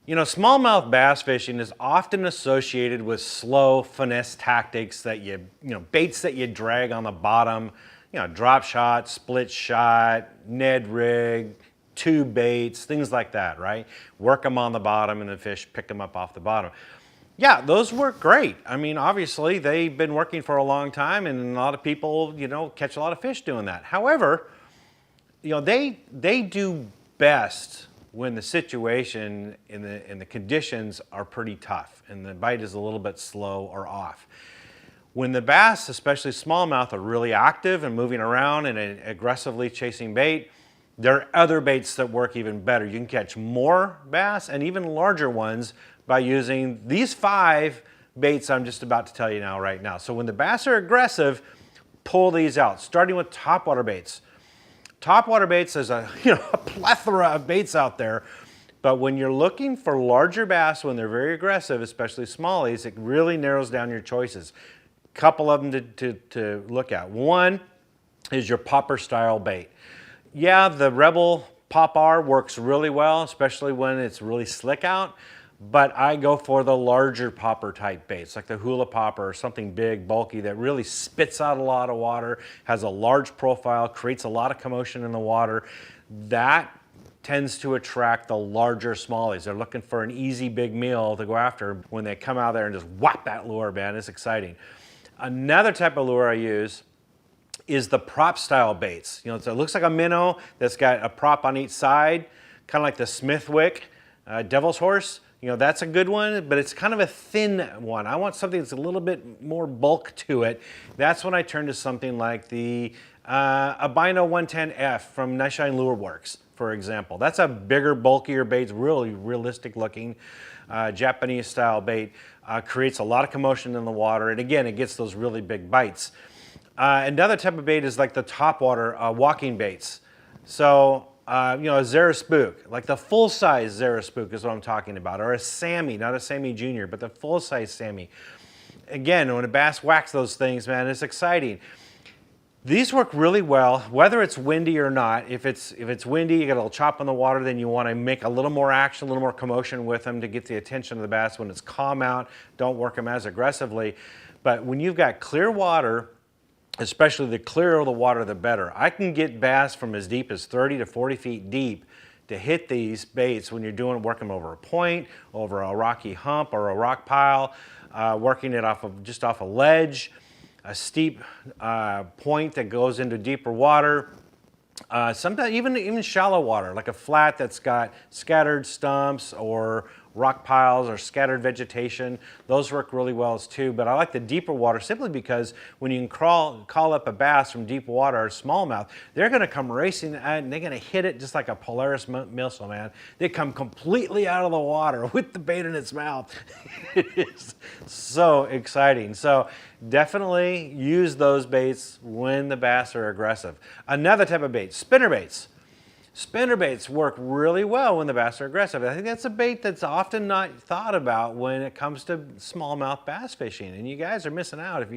You know, smallmouth bass fishing is often associated with slow finesse tactics that baits that you drag on the bottom, drop shot, split shot, Ned rig, tube baits, things like that, right? Work them on the bottom and the fish pick them up off the bottom. Yeah, those work great. I mean, obviously they've been working for a long time and a lot of people, catch a lot of fish doing that. However, they do best when the situation and the conditions are pretty tough and the bite is a little bit slow or off. When the bass, especially smallmouth, are really active and moving around and aggressively chasing bait, there are other baits that work even better. You can catch more bass and even larger ones by using these 5 baits I'm just about to tell you now right now. So when the bass are aggressive, pull these out, starting with topwater baits. Topwater baits, there's a plethora of baits out there, but when you're looking for larger bass when they're very aggressive, especially smallies, it really narrows down your choices. Couple of them to look at. One is your popper style bait. Yeah, the Rebel Pop-R works really well, especially when it's really slick out, but I go for the larger popper type baits, like the Hula Popper or something big, bulky, that really spits out a lot of water, has a large profile, creates a lot of commotion in the water. That tends to attract the larger smallies. They're looking for an easy big meal to go after when they come out there and just whap that lure, man. It's exciting. Another type of lure I use is the prop style baits. So it looks like a minnow that's got a prop on each side, kind of like the Smithwick Devil's Horse. That's a good one, but it's kind of a thin one. I want something that's a little bit more bulk to it. That's when I turn to something like the Albino 110F from Nice Shine Lure Works, for example. That's a bigger, bulkier bait, really realistic looking Japanese style bait. Creates a lot of commotion in the water, and again, it gets those really big bites. Another type of bait is like the topwater walking baits. So, a Zara Spook, like the full-size Zara Spook is what I'm talking about, or a Sammy, not a Sammy Jr., but the full-size Sammy. Again, when a bass whacks those things, man, it's exciting. These work really well, whether it's windy or not. If it's windy, you got a little chop on the water, then you want to make a little more action, a little more commotion with them to get the attention of the bass. When it's calm out, don't work them as aggressively. But when you've got clear water, especially the clearer the water, the better. I can get bass from as deep as 30 to 40 feet deep to hit these baits when you're working over a point, over a rocky hump or a rock pile, working it just off a ledge, a steep point that goes into deeper water. Sometimes even shallow water, like a flat that's got scattered stumps or rock piles or scattered vegetation. Those work really well too, but I like the deeper water simply because when you can call up a bass from deep water or smallmouth, they're gonna come racing and they're gonna hit it just like a Polaris missile, man. They come completely out of the water with the bait in its mouth. It is so exciting. So definitely use those baits when the bass are aggressive. Another type of bait, spinner baits. Spinner baits work really well when the bass are aggressive. I think that's a bait that's often not thought about when it comes to smallmouth bass fishing. And you guys are missing out if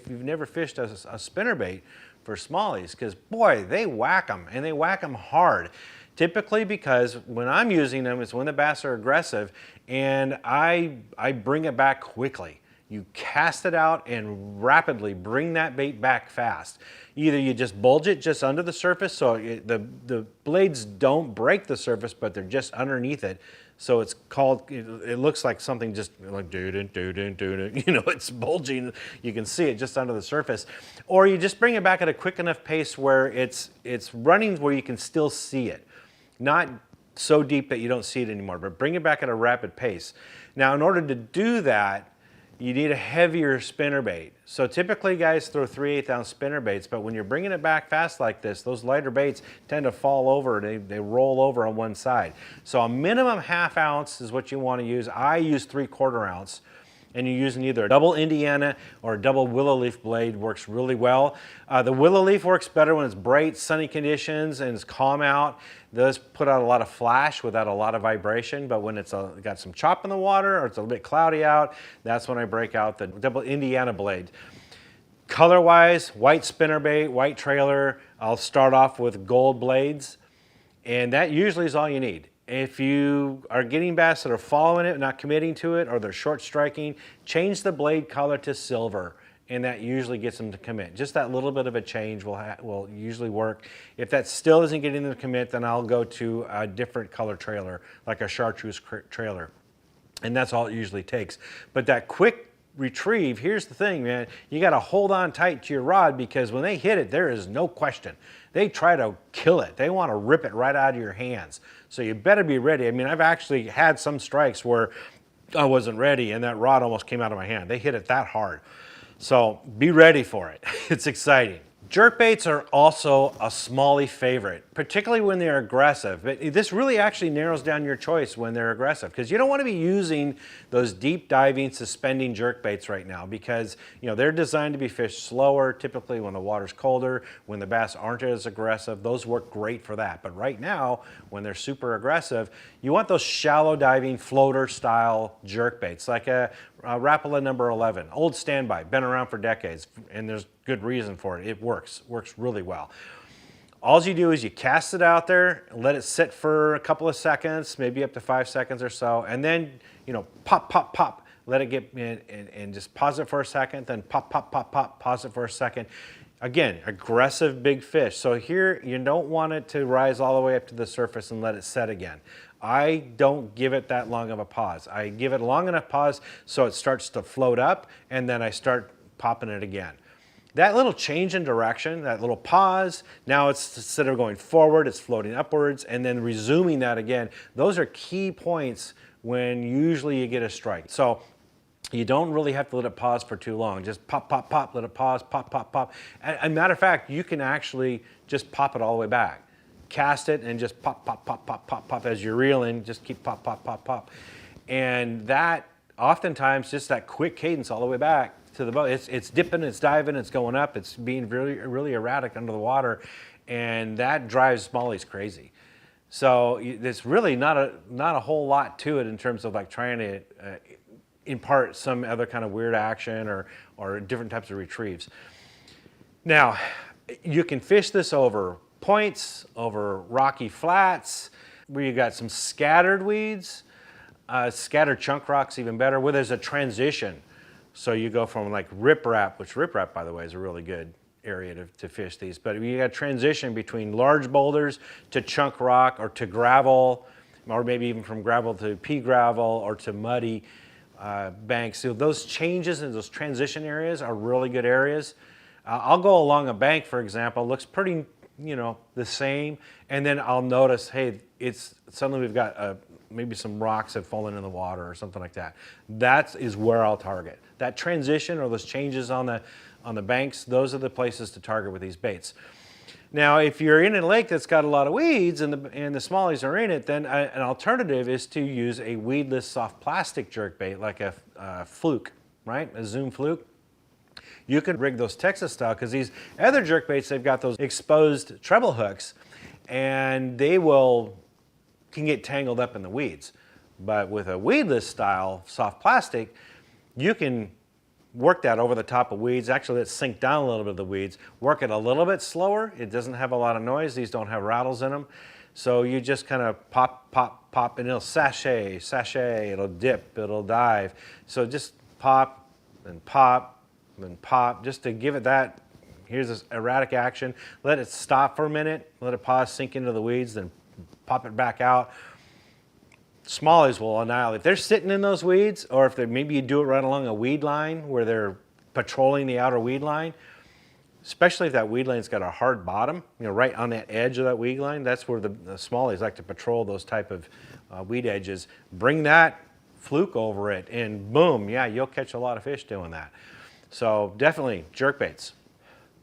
you've never fished a spinner bait for smallies, because boy, they whack them and they whack them hard. Typically because when I'm using them, it's when the bass are aggressive and I bring it back quickly. You cast it out and rapidly bring that bait back fast. Either you just bulge it just under the surface so the blades don't break the surface, but they're just underneath it. So it's called, it looks like something just like it's bulging. You can see it just under the surface. Or you just bring it back at a quick enough pace where it's running where you can still see it. Not so deep that you don't see it anymore, but bring it back at a rapid pace. Now, in order to do that, you need a heavier spinner bait. So typically guys throw 3/8 ounce spinner baits, but when you're bringing it back fast like this, those lighter baits tend to fall over, they roll over on one side. So a minimum 1/2 ounce is what you want to use. I use 3/4 ounce. And you're using either a double Indiana or a double willow leaf blade, works really well. The willow leaf works better when it's bright, sunny conditions and it's calm out. It does put out a lot of flash without a lot of vibration, but when it's got some chop in the water or it's a little bit cloudy out, that's when I break out the double Indiana blade. Color-wise, white spinnerbait, white trailer. I'll start off with gold blades, and that usually is all you need. If you are getting bass that are following it, not committing to it, or they're short striking, change the blade color to silver, and that usually gets them to commit. Just that little bit of a change will usually work. If that still isn't getting them to commit, then I'll go to a different color trailer, like a chartreuse trailer. And that's all it usually takes. But that quick retrieve, here's the thing, man, you got to hold on tight to your rod, because when they hit it, there is no question. They try to kill it. They want to rip it right out of your hands. So you better be ready. I mean, I've actually had some strikes where I wasn't ready and that rod almost came out of my hand. They hit it that hard. So be ready for it. It's exciting. Jerkbaits are also a smallie favorite, particularly when they're aggressive. But this really actually narrows down your choice when they're aggressive, because you don't want to be using those deep diving suspending jerkbaits right now, because they're designed to be fished slower, typically when the water's colder, when the bass aren't as aggressive. Those work great for that. But right now, when they're super aggressive, you want those shallow diving floater style jerkbaits, like a Rapala number 11, old standby, been around for decades, and there's good reason for it. It works really well. All you do is you cast it out there, let it sit for a couple of seconds, maybe up to 5 seconds or so, and then pop, pop, pop, let it get in, and just pause it for a second, then pop, pop, pop, pop, pause it for a second. Again, aggressive big fish. So here you don't want it to rise all the way up to the surface and let it set again. I don't give it that long of a pause. I give it long enough pause so it starts to float up, and then I start popping it again. That little change in direction, that little pause, now it's, instead of going forward, it's floating upwards, and then resuming that again. Those are key points when usually you get a strike. So you don't really have to let it pause for too long. Just pop, pop, pop, let it pause, pop, pop, pop. And matter of fact, you can actually just pop it all the way back. Cast it and just pop, pop, pop, pop, pop, pop as you're reeling. Just keep pop, pop, pop, pop. And that, oftentimes, just that quick cadence all the way back to the boat. It's dipping, it's diving, it's going up, it's being really, really erratic under the water, and that drives smallies crazy. So there's really not a whole lot to it in terms of like trying to impart some other kind of weird action or different types of retrieves. Now, you can fish this over points, over rocky flats, where you got some scattered weeds, scattered chunk rocks even better, where there's a transition. So you go from like riprap, which riprap, by the way, is a really good area to fish these, but you got transition between large boulders to chunk rock or to gravel, or maybe even from gravel to pea gravel or to muddy banks. So those changes in those transition areas are really good areas. I'll go along a bank, for example, looks pretty, the same, and then I'll notice, hey, it's suddenly we've got maybe some rocks have fallen in the water or something like that. That is where I'll target. That transition or those changes on the banks, those are the places to target with these baits. Now, if you're in a lake that's got a lot of weeds and the smallies are in it, then an alternative is to use a weedless soft plastic jerkbait like a fluke, right? A Zoom fluke. You can rig those Texas style, because these other jerkbaits, they've got those exposed treble hooks, and they can get tangled up in the weeds. But with a weedless style soft plastic, you can work that over the top of weeds. Actually, let's sink down a little bit of the weeds. Work it a little bit slower. It doesn't have a lot of noise. These don't have rattles in them. So you just kind of pop, pop, pop, and it'll sashay, it'll dip, it'll dive. So just pop and pop and pop, just to give it that, here's this erratic action. Let it stop for a minute, let it pause, sink into the weeds, then pop it back out. Smallies will annihilate. If they're sitting in those weeds, or if maybe you do it right along a weed line where they're patrolling the outer weed line, especially if that weed line's got a hard bottom, right on that edge of that weed line, that's where the smallies like to patrol those type of weed edges. Bring that fluke over it, and boom, yeah, you'll catch a lot of fish doing that. So definitely jerkbaits.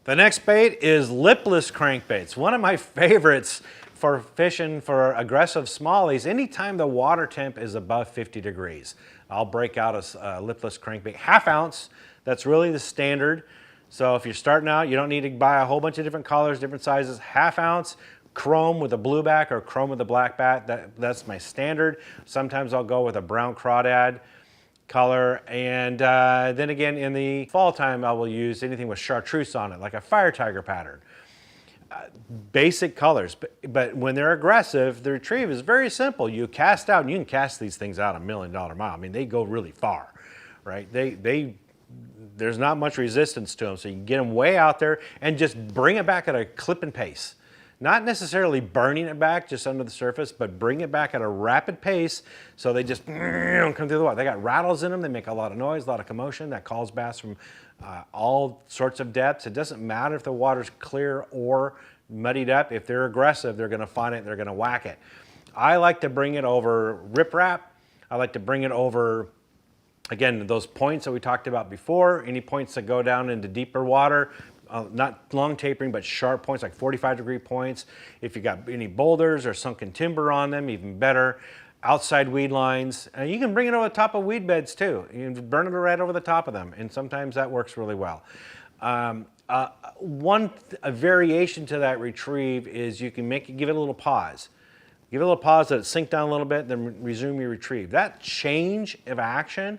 The next bait is lipless crankbaits. One of my favorites for fishing for aggressive smallies. Anytime the water temp is above 50 degrees, I'll break out a lipless crankbait. 1/2 ounce, that's really the standard. So if you're starting out, you don't need to buy a whole bunch of different colors, different sizes. 1/2 ounce, chrome with a blue back or chrome with a black back, that's my standard. Sometimes I'll go with a brown crawdad color, and then again in the fall time I will use anything with chartreuse on it, like a fire tiger pattern. basic colors, but when they're aggressive, the retrieve is very simple. You cast out, and you can cast these things out $1,000,000 mile. I mean, they go really far, right? There's not much resistance to them, so you can get them way out there and just bring it back at a clipping pace. Not necessarily burning it back just under the surface, but bring it back at a rapid pace so they just come through the water. They got rattles in them. They make a lot of noise, a lot of commotion. That calls bass from all sorts of depths. It doesn't matter if the water's clear or muddied up. If they're aggressive, they're going to find it and they're going to whack it. I like to bring it over riprap. I like to bring it over, again, those points that we talked about before, any points that go down into deeper water. Not long tapering, but sharp points, like 45-degree points. If you got any boulders or sunken timber on them, even better. Outside weed lines. And you can bring it over the top of weed beds too. You can burn it right over the top of them, and sometimes that works really well. A variation to that retrieve is you can give it a little pause. Give it a little pause, let it sink down a little bit, then resume your retrieve. That change of action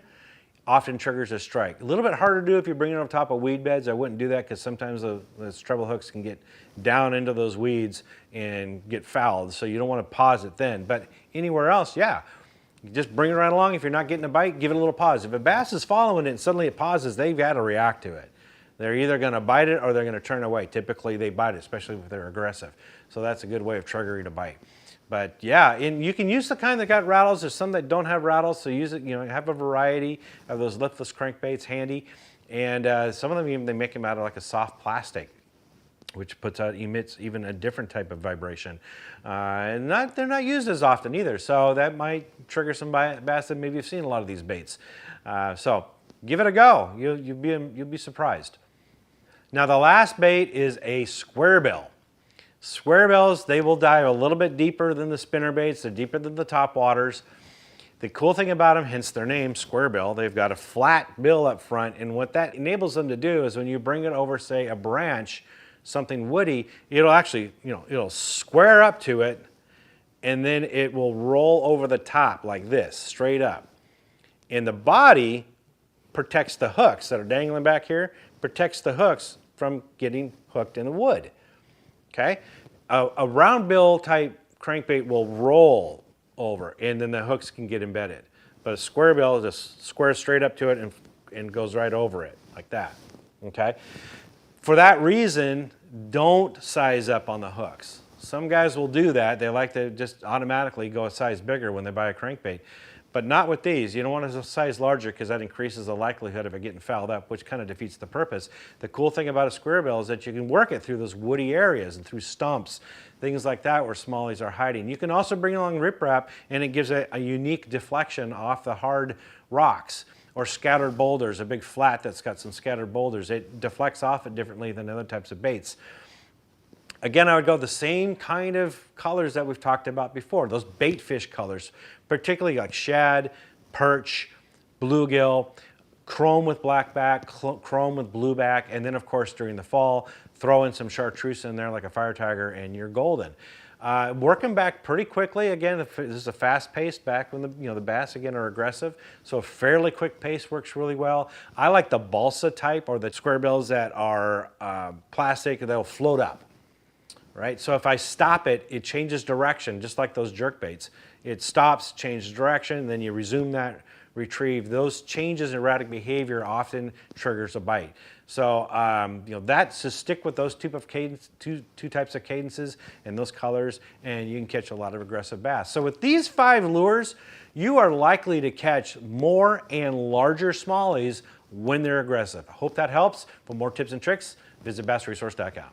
often triggers a strike. A little bit harder to do if you're bringing it on top of weed beds. I wouldn't do that because sometimes those treble hooks can get down into those weeds and get fouled, so you don't want to pause it then. But anywhere else, yeah, you just bring it right along. If you're not getting a bite, give it a little pause. If a bass is following it and suddenly it pauses, they've got to react to it. They're either going to bite it or they're going to turn away. Typically they bite it, especially if they're aggressive. So that's a good way of triggering a bite. But yeah, and you can use the kind that got rattles. There's some that don't have rattles, so use it. Have a variety of those liftless crankbaits handy. And some of them even they make them out of like a soft plastic, which emits even a different type of vibration. And they're not used as often either, so that might trigger some bass that maybe you've seen a lot of these baits. So give it a go. You'll be surprised. Now the last bait is a square bill. Square bills, they will dive a little bit deeper than the spinner baits. They're deeper than the top waters. The cool thing about them, hence their name, square bill, they've got a flat bill up front, and what that enables them to do is when you bring it over, say, a branch, something woody, it'll actually, it'll square up to it, and then it will roll over the top like this, straight up. And the body protects the hooks that are dangling back here, protects the hooks from getting hooked in the wood. Okay, a round bill type crankbait will roll over and then the hooks can get embedded. But a square bill just squares straight up to it and goes right over it like that. Okay, for that reason, don't size up on the hooks. Some guys will do that. They like to just automatically go a size bigger when they buy a crankbait. But not with these. You don't want to size larger because that increases the likelihood of it getting fouled up, which kind of defeats the purpose. The cool thing about a square bill is that you can work it through those woody areas and through stumps, things like that where smallies are hiding. You can also bring along riprap and it gives a unique deflection off the hard rocks or scattered boulders, a big flat that's got some scattered boulders. It deflects off it differently than other types of baits. Again, I would go the same kind of colors that we've talked about before, those bait fish colors, particularly like shad, perch, bluegill, chrome with blackback, chrome with blueback, and then of course during the fall, throw in some chartreuse in there like a fire tiger and you're golden. Work them back pretty quickly. Again, this is a fast pace back when the bass again are aggressive. So a fairly quick pace works really well. I like the balsa type or the square bills that are plastic, they'll float up. Right? So if I stop it, it changes direction, just like those jerk baits. It stops, changes direction, then you resume that retrieve. Those changes in erratic behavior often triggers a bite. So that's to stick with those two types of cadences and those colors, and you can catch a lot of aggressive bass. So with these 5 lures, you are likely to catch more and larger smallies when they're aggressive. I hope that helps. For more tips and tricks, visit bassresource.com.